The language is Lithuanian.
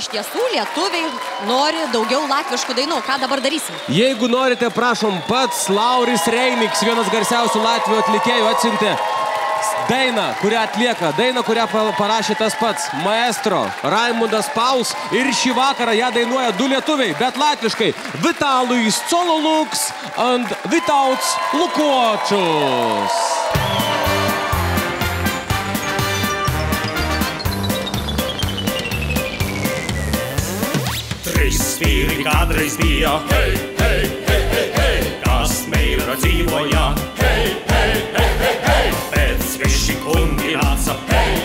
iš tiesų lietuviai nori daugiau latviškų dainų. Ką dabar darysim? Jeigu norite, prašom, pats Lauris Reiniks, vienas garsiausių Latvių atlikėjų, atsiuntė dainą, kurią atlieka, dainą, kurią parašė tas pats maestro Raimundas Pauls, ir šį vakarą ją dainuoja du lietuviai, bet latviškai, Vitalijus Cololuks and Vitauts Lukočius. Trīs vīri kādreiz bija, hei, hei, hei, hei, hei, kas meilā dzīvoja, hei, hei, hei, hei, hei, pēc sveši kungi nāca, hei,